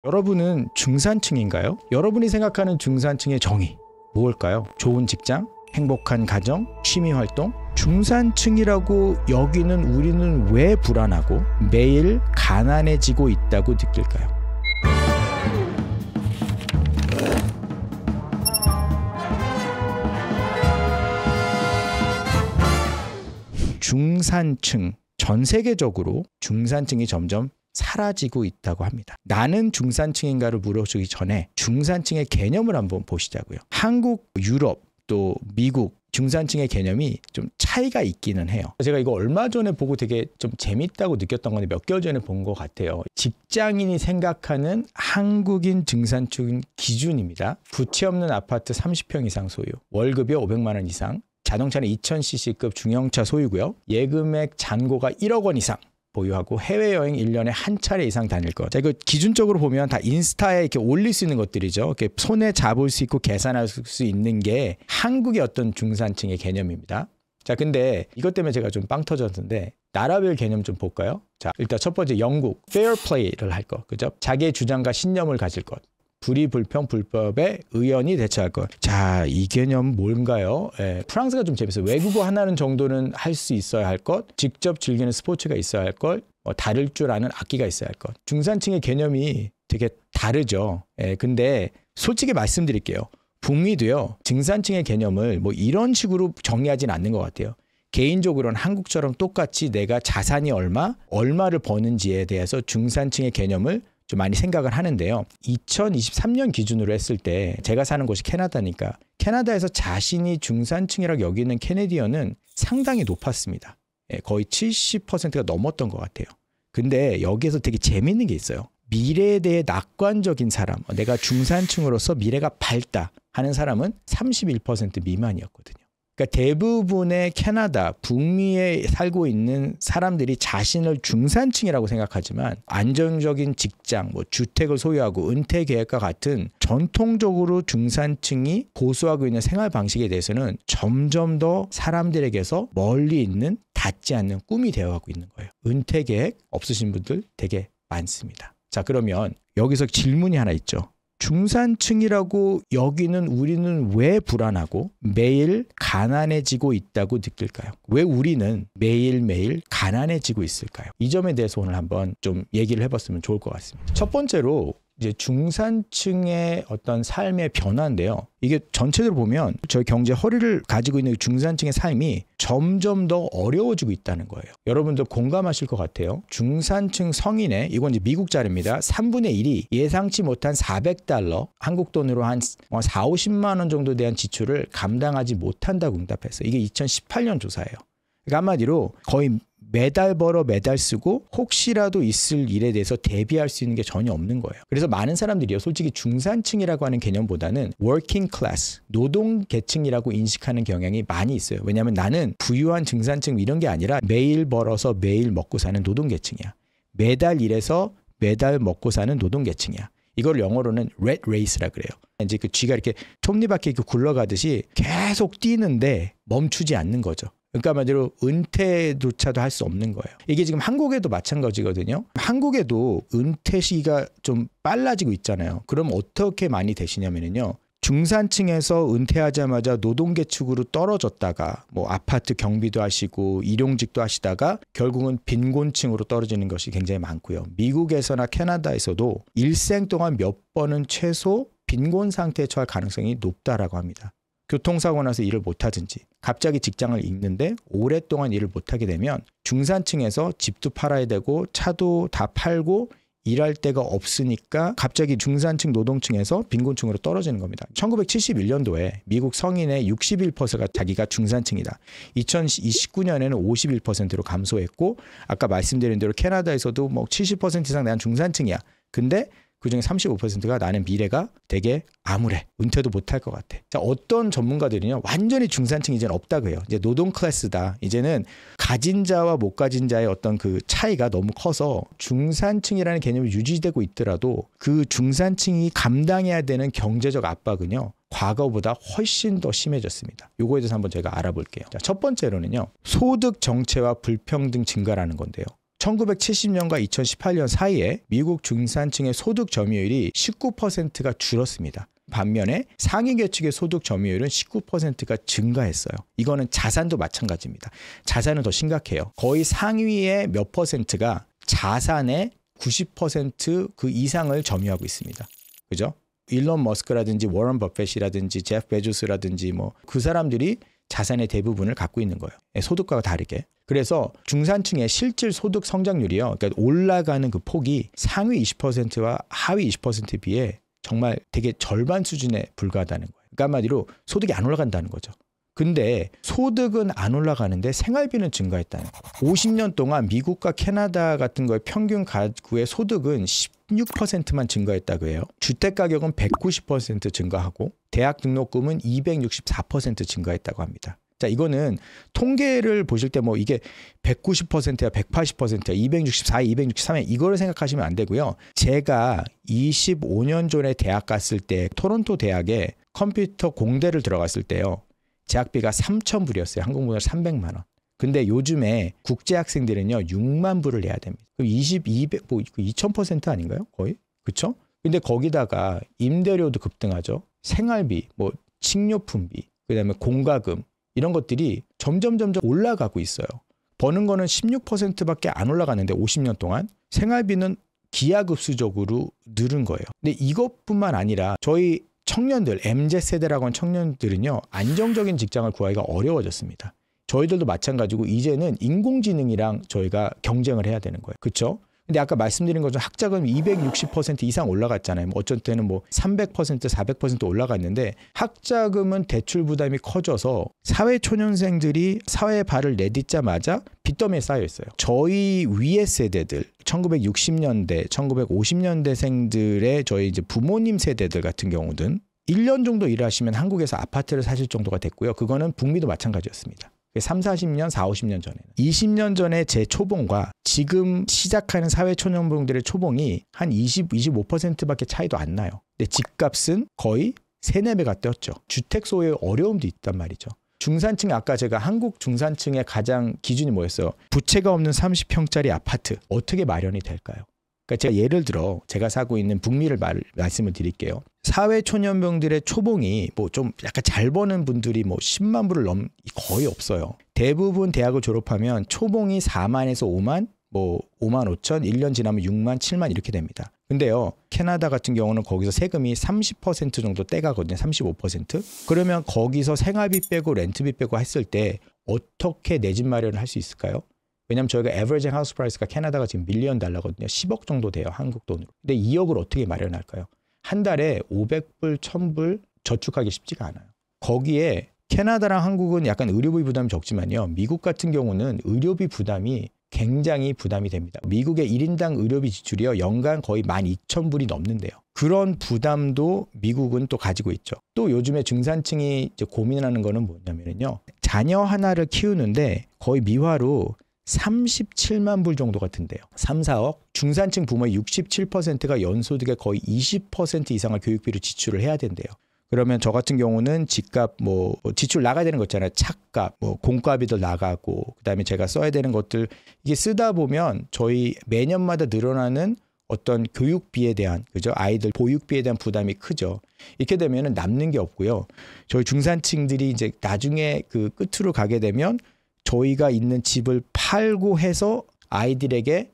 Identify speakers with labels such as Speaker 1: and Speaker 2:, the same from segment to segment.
Speaker 1: 여러분은 중산층인가요? 여러분이 생각하는 중산층의 정의 무엇일까요? 좋은 직장, 행복한 가정, 취미활동? 중산층이라고 여기는 우리는 왜 불안하고 매일 가난해지고 있다고 느낄까요? 중산층, 전 세계적으로 중산층이 점점 사라지고 있다고 합니다. 나는 중산층인가를 물어주기 전에 중산층의 개념을 한번 보시자고요. 한국, 유럽, 또 미국 중산층의 개념이 좀 차이가 있기는 해요. 제가 이거 얼마 전에 보고 되게 좀 재밌다고 느꼈던 건데 몇 개월 전에 본 것 같아요. 직장인이 생각하는 한국인 중산층 기준입니다. 부채 없는 아파트 30평 이상 소유, 월급이 500만 원 이상, 자동차는 2000cc급 중형차 소유고요. 예금액 잔고가 1억 원 이상 보유하고 해외여행 1년에 한 차례 이상 다닐 것. 자, 이거 기준적으로 보면 다 인스타에 이렇게 올릴 수 있는 것들이죠. 이렇게 손에 잡을 수 있고 계산할 수 있는 게 한국의 어떤 중산층의 개념입니다. 자, 근데 이것 때문에 제가 좀 빵 터졌는데 나라별 개념 좀 볼까요? 자, 일단 첫 번째 영국, fair play를 할 것. 그죠? 자기의 주장과 신념을 가질 것. 불이불평 불법에 의연히 대처할 것. 자, 이 개념 뭔가요? 프랑스가 좀 재밌어요. 외국어 하나는 정도는 할 수 있어야 할 것, 직접 즐기는 스포츠가 있어야 할 것, 다룰 줄 아는 악기가 있어야 할 것. 중산층의 개념이 되게 다르죠. 근데 솔직히 말씀드릴게요. 북미도요, 중산층의 개념을 뭐 이런 식으로 정리하진 않는 것 같아요. 개인적으로는 한국처럼 똑같이 내가 자산이 얼마를 버는지에 대해서 중산층의 개념을 좀 많이 생각을 하는데요. 2023년 기준으로 했을 때 제가 사는 곳이 캐나다니까 캐나다에서 자신이 중산층이라고 여기는 캐네디언은 상당히 높았습니다. 거의 70%가 넘었던 것 같아요. 근데 여기에서 되게 재밌는 게 있어요. 미래에 대해 낙관적인 사람, 내가 중산층으로서 미래가 밝다 하는 사람은 31% 미만이었거든요. 그러니까 대부분의 캐나다, 북미에 살고 있는 사람들이 자신을 중산층이라고 생각하지만 안정적인 직장, 주택을 소유하고 은퇴 계획과 같은 전통적으로 중산층이 고수하고 있는 생활 방식에 대해서는 점점 더 사람들에게서 멀리 있는 닿지 않는 꿈이 되어가고 있는 거예요. 은퇴 계획 없으신 분들 되게 많습니다. 자, 그러면 여기서 질문이 하나 있죠. 중산층이라고 여기는 우리는 왜 불안하고 매일 가난해지고 있다고 느낄까요? 왜 우리는 매일매일 가난해지고 있을까요? 이 점에 대해서 오늘 한번 좀 얘기를 해봤으면 좋을 것 같습니다. 첫 번째로 이제 중산층의 어떤 삶의 변화인데요. 이게 전체적으로 보면 저희 경제 허리를 가지고 있는 중산층의 삶이 점점 더 어려워지고 있다는 거예요. 여러분들 공감하실 것 같아요. 중산층 성인의, 이건 이제 미국 자료입니다. 3분의 1이 예상치 못한 $400, 한국 돈으로 한 4, 50만 원 정도 대한 지출을 감당하지 못한다고 응답했어요. 이게 2018년 조사예요. 그러니까 한마디로 거의 매달 벌어 매달 쓰고 혹시라도 있을 일에 대해서 대비할 수 있는 게 전혀 없는 거예요. 그래서 많은 사람들이요, 솔직히 중산층이라고 하는 개념보다는 working class, 노동 계층이라고 인식하는 경향이 많이 있어요. 왜냐하면 나는 부유한 중산층 이런 게 아니라 매일 벌어서 매일 먹고 사는 노동 계층이야. 매달 일해서 매달 먹고 사는 노동 계층이야. 이걸 영어로는 rat race라 그래요. 이제 그 쥐가 이렇게 톱니바퀴 굴러가듯이 계속 뛰는데 멈추지 않는 거죠. 그러니까 말대로 은퇴조차도 할 수 없는 거예요. 이게 지금 한국에도 마찬가지거든요. 한국에도 은퇴 시기가 좀 빨라지고 있잖아요. 그럼 어떻게 많이 되시냐면요. 중산층에서 은퇴하자마자 노동계층으로 떨어졌다가 아파트 경비도 하시고 일용직도 하시다가 결국은 빈곤층으로 떨어지는 것이 굉장히 많고요. 미국에서나 캐나다에서도 일생 동안 몇 번은 최소 빈곤 상태에 처할 가능성이 높다라고 합니다. 교통사고 나서 일을 못하든지 갑자기 직장을 잃는데 오랫동안 일을 못하게 되면 중산층에서 집도 팔아야 되고 차도 다 팔고 일할 데가 없으니까 갑자기 중산층 노동층에서 빈곤층으로 떨어지는 겁니다. 1971년도에 미국 성인의 61%가 자기가 중산층이다. 2029년에는 51%로 감소했고 아까 말씀드린 대로 캐나다에서도 70% 이상 난 중산층이야. 근데 그중에 35%가 나는 미래가 되게 암울해. 은퇴도 못할 것 같아. 자, 어떤 전문가들은요, 완전히 중산층이 이제는 없다고 해요. 이제 노동 클래스다. 이제는 가진 자와 못 가진 자의 어떤 그 차이가 너무 커서 중산층이라는 개념이 유지되고 있더라도 그 중산층이 감당해야 되는 경제적 압박은요, 과거보다 훨씬 더 심해졌습니다. 요거에 대해서 한번 제가 알아볼게요. 자, 첫 번째로는요, 소득 정체와 불평등 증가라는 건데요. 1970년과 2018년 사이에 미국 중산층의 소득 점유율이 19%가 줄었습니다. 반면에 상위 계층의 소득 점유율은 19%가 증가했어요. 이거는 자산도 마찬가지입니다. 자산은 더 심각해요. 거의 상위의 몇 퍼센트가 자산의 90% 그 이상을 점유하고 있습니다. 그죠? 일론 머스크라든지 워런 버핏이라든지 제프 베조스라든지 뭐 그 사람들이 자산의 대부분을 갖고 있는 거예요. 소득과 다르게. 그래서 중산층의 실질 소득 성장률이요. 그러니까 올라가는 그 폭이 상위 20%와 하위 20%에 비해 정말 되게 절반 수준에 불과하다는 거예요. 그러니까 한마디로 소득이 안 올라간다는 거죠. 근데 소득은 안 올라가는데 생활비는 증가했다는 거예요. 50년 동안 미국과 캐나다 같은 거의 평균 가구의 소득은 16%만 증가했다고 해요. 주택 가격은 190% 증가하고 대학 등록금은 264% 증가했다고 합니다. 자, 이거는 통계를 보실 때 뭐 이게 190%야, 180%야, 264, 263에 이거를 생각하시면 안 되고요. 제가 25년 전에 대학 갔을 때 토론토 대학에 컴퓨터 공대를 들어갔을 때요. 재학비가 3,000불이었어요. 한국문화 300만 원. 근데 요즘에 국제 학생들은요 6만 불을 내야 됩니다. 그럼 200, 뭐 2,000% 아닌가요? 거의? 그렇죠? 근데 거기다가 임대료도 급등하죠. 생활비, 뭐 식료품비, 그다음에 공과금 이런 것들이 점점 올라가고 있어요. 버는 거는 16%밖에 안 올라가는데 50년 동안 생활비는 기하급수적으로 늘은 거예요. 근데 이것뿐만 아니라 저희 청년들, MZ세대라고 하는 청년들은요. 안정적인 직장을 구하기가 어려워졌습니다. 저희들도 마찬가지고 이제는 인공지능이랑 저희가 경쟁을 해야 되는 거예요. 그렇죠? 근데 아까 말씀드린 것처럼 학자금 260% 이상 올라갔잖아요. 어쩔 때는 뭐 300%, 400% 올라갔는데 학자금은 대출 부담이 커져서 사회초년생들이 사회에 발을 내딛자마자 빚더미에 쌓여 있어요. 저희 위의 세대들, 1960년대, 1950년대생들의 저희 이제 부모님 세대들 같은 경우는 1년 정도 일하시면 한국에서 아파트를 사실 정도가 됐고요. 그거는 북미도 마찬가지였습니다. 3, 40년, 4, 50년 전에는. 20년 전에 제 초봉과 지금 시작하는 사회초년생들의 초봉이 한 20, 25%밖에 차이도 안 나요. 근데 집값은 거의 3, 4배가 뛰었죠. 주택 소유의 어려움도 있단 말이죠. 중산층, 아까 제가 한국 중산층의 가장 기준이 뭐였어요? 부채가 없는 30평짜리 아파트 어떻게 마련이 될까요? 그러니까 제가 예를 들어 제가 사고 있는 북미를 말씀을 드릴게요. 사회초년병들의 초봉이 뭐 좀 약간 잘 버는 분들이 뭐 10만 불을 거의 없어요. 대부분 대학을 졸업하면 초봉이 4만에서 5만, 뭐 5만 5천, 1년 지나면 6만, 7만 이렇게 됩니다. 근데요, 캐나다 같은 경우는 거기서 세금이 30% 정도 떼가거든요. 35%. 그러면 거기서 생활비 빼고 렌트비 빼고 했을 때 어떻게 내 집 마련을 할 수 있을까요? 왜냐하면 저희가 에버리징 하우스 프라이스가 캐나다가 지금 $1,000,000 달러거든요. 10억 정도 돼요. 한국 돈으로. 근데 2억을 어떻게 마련할까요? 한 달에 500불, 1,000불 저축하기 쉽지가 않아요. 거기에 캐나다랑 한국은 약간 의료비 부담이 적지만요. 미국 같은 경우는 의료비 부담이 굉장히 부담이 됩니다. 미국의 1인당 의료비 지출이요. 연간 거의 12,000불이 넘는데요. 그런 부담도 미국은 또 가지고 있죠. 또 요즘에 중산층이 이제 고민하는 거는 뭐냐면요. 자녀 하나를 키우는데 거의 미화로 37만 불 정도 같은데요. 3, 4억. 중산층 부모의 67%가 연소득의 거의 20% 이상을 교육비로 지출을 해야 된대요. 그러면 저 같은 경우는 집값 뭐 지출 나가야 되는 거 있잖아요. 차값, 뭐 공과비도 나가고 그다음에 제가 써야 되는 것들 이게 쓰다 보면 저희 매년마다 늘어나는 어떤 교육비에 대한 그죠? 아이들 보육비에 대한 부담이 크죠. 이렇게 되면은 남는 게 없고요. 저희 중산층들이 이제 나중에 그 끝으로 가게 되면 저희가 있는 집을 팔고 해서 아이들에게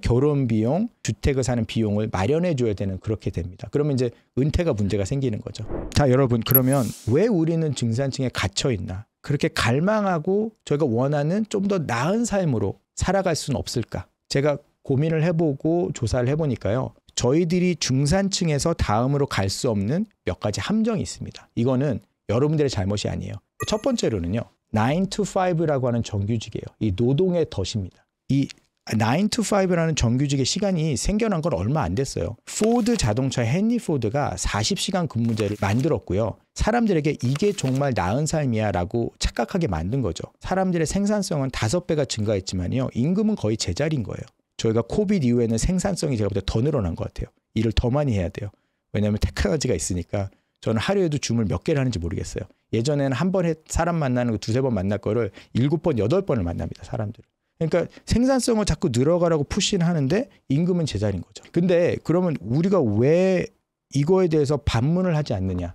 Speaker 1: 결혼 비용, 주택을 사는 비용을 마련해 줘야 되는 그렇게 됩니다. 그러면 이제 은퇴가 문제가 생기는 거죠. 자, 여러분, 그러면 왜 우리는 중산층에 갇혀 있나? 그렇게 갈망하고 저희가 원하는 좀 더 나은 삶으로 살아갈 수는 없을까? 제가 고민을 해보고 조사를 해보니까요. 저희들이 중산층에서 다음으로 갈 수 없는 몇 가지 함정이 있습니다. 이거는 여러분들의 잘못이 아니에요. 첫 번째로는요. 9 to 5라고 하는 정규직이에요. 이 노동의 덫입니다. 이 9 to 5라는 정규직의 시간이 생겨난 건 얼마 안 됐어요. 포드 자동차 헨리 포드가 40시간 근무제를 만들었고요. 사람들에게 이게 정말 나은 삶이야 라고 착각하게 만든 거죠. 사람들의 생산성은 5배가 증가했지만요. 임금은 거의 제자리인 거예요. 저희가 코비드 이후에는 생산성이 제가 볼 때 더 늘어난 것 같아요. 일을 더 많이 해야 돼요. 왜냐하면 테크놀로지가 있으니까 저는 하루에도 줌을 몇 개를 하는지 모르겠어요. 예전에는 한 번에 사람 만나는 거 2-3번 만날 거를 7번, 8번을 만납니다. 사람들을. 그러니까 생산성을 자꾸 늘어가라고 푸시는 하는데 임금은 제자리인 거죠. 근데 그러면 우리가 왜 이거에 대해서 반문을 하지 않느냐?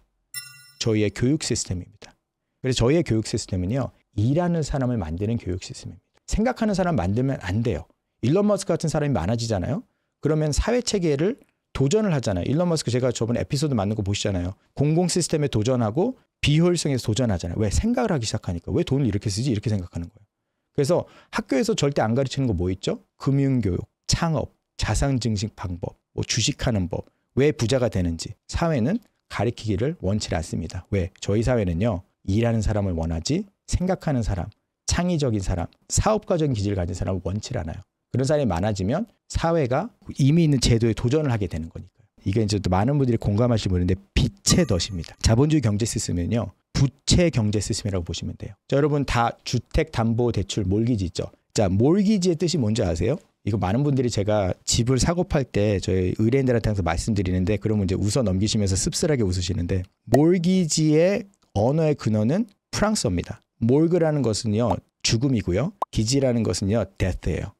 Speaker 1: 저희의 교육 시스템입니다. 그래서 저희의 교육 시스템은요. 일하는 사람을 만드는 교육 시스템입니다. 생각하는 사람 만들면 안 돼요. 일론 머스크 같은 사람이 많아지잖아요. 그러면 사회체계를 도전을 하잖아요. 일론 머스크 제가 저번 에피소드 만든 거 보시잖아요. 공공 시스템에 도전하고 비효율성에서 도전하잖아요. 왜? 생각을 하기 시작하니까. 왜 돈을 이렇게 쓰지? 이렇게 생각하는 거예요. 그래서 학교에서 절대 안 가르치는 거 뭐 있죠? 금융교육, 창업, 자산증식 방법, 뭐 주식하는 법, 왜 부자가 되는지 사회는 가르치기를 원치 않습니다. 왜? 저희 사회는요. 일하는 사람을 원하지 생각하는 사람, 창의적인 사람, 사업가적인 기질을 가진 사람을 원치 않아요. 그런 사람이 많아지면 사회가 이미 있는 제도에 도전을 하게 되는 거니까요. 이게 이제 또 많은 분들이 공감하실 분인데 빛의 덫입니다. 자본주의 경제 시스템은요. 부채 경제 시스템이라고 보시면 돼요. 자, 여러분 다 주택담보대출 몰기지 있죠. 자, 몰기지의 뜻이 뭔지 아세요? 이거 많은 분들이 제가 집을 사고 팔 때 저희 의뢰인들한테 항상 말씀드리는데 그러면 이제 웃어 넘기시면서 씁쓸하게 웃으시는데 몰기지의 언어의 근원은 프랑스어입니다. 몰그라는 것은요. 죽음이고요. 기지라는 것은요. death예요.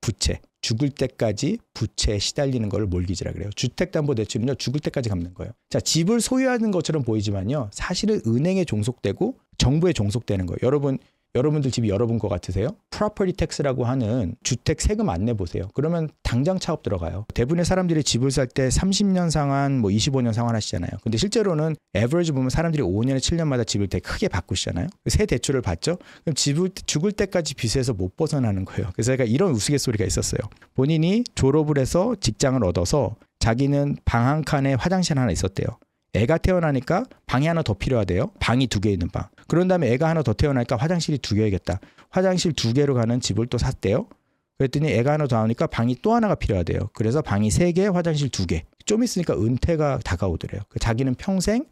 Speaker 1: 부채. 죽을 때까지 부채에 시달리는 걸 몰기지라 그래요. 주택담보대출은요. 죽을 때까지 갚는 거예요. 자, 집을 소유하는 것처럼 보이지만요. 사실은 은행에 종속되고 정부에 종속되는 거예요. 여러분들 집이 여러분 거 같으세요? Property tax라고 하는 주택 세금 안 내보세요. 그러면 당장 차업 들어가요. 대부분의 사람들이 집을 살 때 30년 상환, 뭐 25년 상환하시잖아요. 근데 실제로는 에버리지 보면 사람들이 5년에 7년마다 집을 되게 크게 바꾸시잖아요. 새 대출을 받죠. 그럼 죽을 때까지 빚에서 못 벗어나는 거예요. 그래서 제가 이런 우스갯소리가 있었어요. 본인이 졸업을 해서 직장을 얻어서 자기는 방 한 칸에 화장실 하나 있었대요. 애가 태어나니까 방이 하나 더 필요하대요. 방이 2개 있는 방. 그런 다음에 애가 하나 더 태어나니까 화장실이 2개야겠다. 화장실 2개로 가는 집을 또 샀대요. 그랬더니 애가 하나 더 나오니까 방이 또 하나가 필요하대요. 그래서 방이 3개, 화장실 2개. 좀 있으니까 은퇴가 다가오더래요. 자기는 평생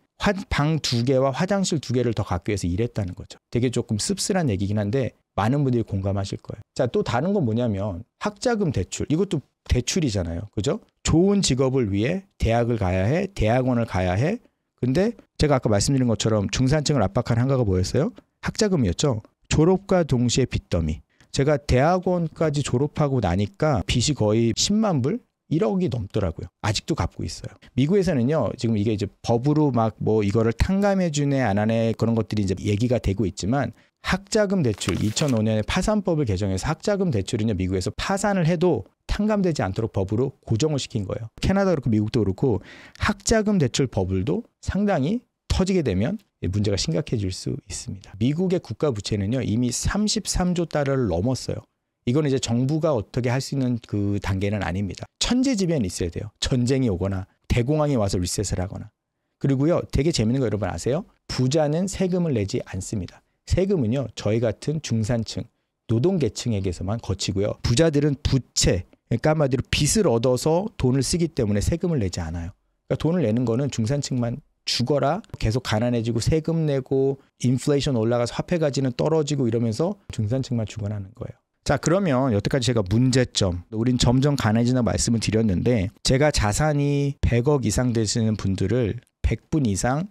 Speaker 1: 방 2개와 화장실 2개를 더 갖기 위해서 일했다는 거죠. 되게 조금 씁쓸한 얘기긴 한데 많은 분들이 공감하실 거예요. 자, 또 다른 건 뭐냐면 학자금 대출. 이것도 대출이잖아요. 그죠? 좋은 직업을 위해 대학을 가야 해. 대학원을 가야 해. 근데 제가 아까 말씀드린 것처럼 중산층을 압박하는 한가가 뭐였어요? 학자금이었죠. 졸업과 동시에 빚더미. 제가 대학원까지 졸업하고 나니까 빚이 거의 10만 불? 1억이 넘더라고요. 아직도 갚고 있어요. 미국에서는요, 지금 이게 이제 법으로 막 뭐 이거를 탕감해주네, 안 하네 그런 것들이 이제 얘기가 되고 있지만 학자금 대출 2005년에 파산법을 개정해서 학자금 대출은요, 미국에서 파산을 해도 탕감되지 않도록 법으로 고정을 시킨 거예요. 캐나다 그렇고 미국도 그렇고 학자금 대출 버블도 상당히 터지게 되면 문제가 심각해질 수 있습니다. 미국의 국가 부채는요, 이미 33조 달러를 넘었어요. 이건 이제 정부가 어떻게 할 수 있는 그 단계는 아닙니다. 천재지변이 있어야 돼요. 전쟁이 오거나 대공황이 와서 리셋을 하거나. 그리고요, 되게 재밌는 거 여러분 아세요? 부자는 세금을 내지 않습니다. 세금은요, 저희 같은 중산층, 노동계층에게서만 거치고요. 부자들은 부채, 그러니까 한마디로 빚을 얻어서 돈을 쓰기 때문에 세금을 내지 않아요. 그러니까 돈을 내는 거는 중산층만 죽어라, 계속 가난해지고 세금 내고 인플레이션 올라가서 화폐 가치는 떨어지고 이러면서 중산층만 죽어나는 거예요. 자, 그러면 여태까지 제가 문제점, 우린 점점 가난해진다고 말씀을 드렸는데 제가 자산이 100억 이상 되시는 분들을 100분 이상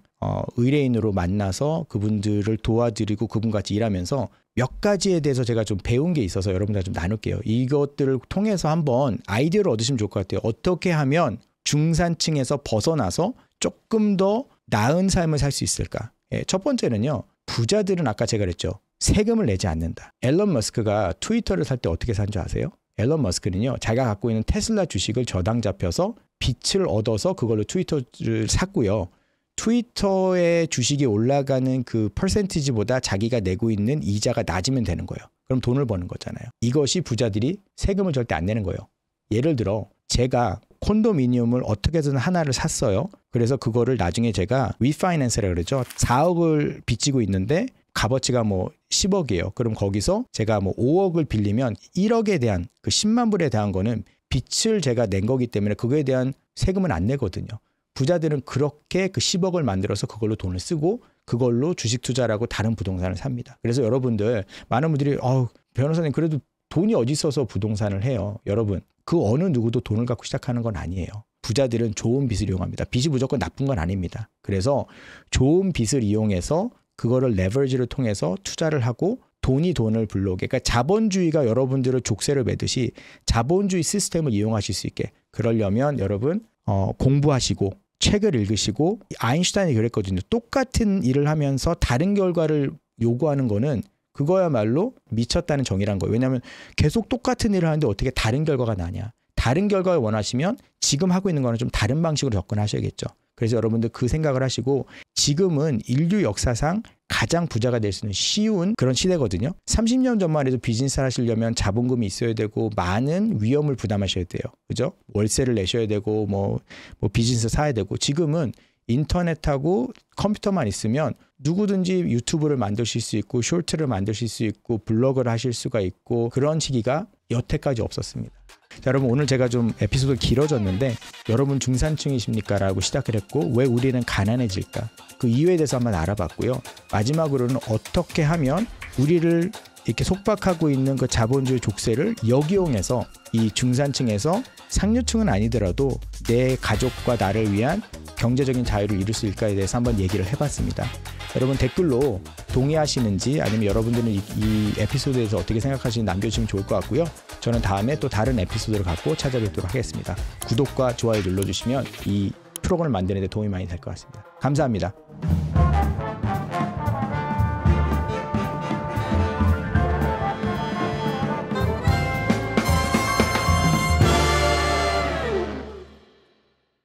Speaker 1: 의뢰인으로 만나서 그분들을 도와드리고 그분같이 일하면서 몇 가지에 대해서 제가 좀 배운 게 있어서 여러분들과 좀 나눌게요. 이것들을 통해서 한번 아이디어를 얻으시면 좋을 것 같아요. 어떻게 하면 중산층에서 벗어나서 조금 더 나은 삶을 살 수 있을까? 첫 번째는요. 부자들은 아까 제가 그랬죠. 세금을 내지 않는다. 앨런 머스크가 트위터를 살 때 어떻게 산 줄 아세요? 앨런 머스크는요. 자기가 갖고 있는 테슬라 주식을 저당 잡혀서 빚을 얻어서 그걸로 트위터를 샀고요. 트위터의 주식이 올라가는 그 퍼센티지보다 자기가 내고 있는 이자가 낮으면 되는 거예요. 그럼 돈을 버는 거잖아요. 이것이 부자들이 세금을 절대 안 내는 거예요. 예를 들어 제가 콘도미니엄을 어떻게 해서든 하나를 샀어요. 그래서 그거를 나중에 제가 리파이낸스라고 그러죠. 4억을 빚지고 있는데 값어치가 뭐 10억이에요. 그럼 거기서 제가 뭐 5억을 빌리면 1억에 대한 그 10만 불에 대한 거는 빚을 제가 낸 거기 때문에 그거에 대한 세금은 안 내거든요. 부자들은 그렇게 그 10억을 만들어서 그걸로 돈을 쓰고 그걸로 주식 투자라고 다른 부동산을 삽니다. 그래서 여러분들 많은 분들이 변호사님 그래도 돈이 어디 있어서 부동산을 해요. 여러분 그 어느 누구도 돈을 갖고 시작하는 건 아니에요. 부자들은 좋은 빚을 이용합니다. 빚이 무조건 나쁜 건 아닙니다. 그래서 좋은 빚을 이용해서 그거를 레버리지를 통해서 투자를 하고 돈이 돈을 불러오게, 그러니까 자본주의가 여러분들을 족쇄를 매듯이 자본주의 시스템을 이용하실 수 있게, 그러려면 여러분 공부하시고 책을 읽으시고, 아인슈타인이 그랬거든요. 똑같은 일을 하면서 다른 결과를 요구하는 거는 그거야말로 미쳤다는 정의란 거예요. 왜냐하면 계속 똑같은 일을 하는데 어떻게 다른 결과가 나냐. 다른 결과를 원하시면 지금 하고 있는 거는 좀 다른 방식으로 접근하셔야겠죠. 그래서 여러분들 그 생각을 하시고, 지금은 인류 역사상 가장 부자가 될 수 있는 쉬운 그런 시대거든요. 30년 전만 해도 비즈니스를 하시려면 자본금이 있어야 되고 많은 위험을 부담하셔야 돼요. 그죠? 월세를 내셔야 되고 뭐 비즈니스 사야 되고, 지금은 인터넷하고 컴퓨터만 있으면 누구든지 유튜브를 만드실 수 있고 쇼트를 만드실 수 있고 블로그를 하실 수가 있고, 그런 시기가 여태까지 없었습니다. 자, 여러분 오늘 제가 좀 에피소드 길어졌는데, 여러분 중산층이십니까? 라고 시작을 했고, 왜 우리는 가난해질까? 그 이유에 대해서 한번 알아봤고요. 마지막으로는 어떻게 하면 우리를 이렇게 속박하고 있는 그 자본주의 족쇄를 역이용해서 이 중산층에서 상류층은 아니더라도 내 가족과 나를 위한 경제적인 자유를 이룰 수 있을까에 대해서 한번 얘기를 해봤습니다. 여러분 댓글로 동의하시는지, 아니면 여러분들은 이 에피소드에 대해서 어떻게 생각하시는지 남겨주시면 좋을 것 같고요. 저는 다음에 또 다른 에피소드를 갖고 찾아뵙도록 하겠습니다. 구독과 좋아요 눌러주시면 이 프로그램을 만드는 데 도움이 많이 될 것 같습니다. 감사합니다.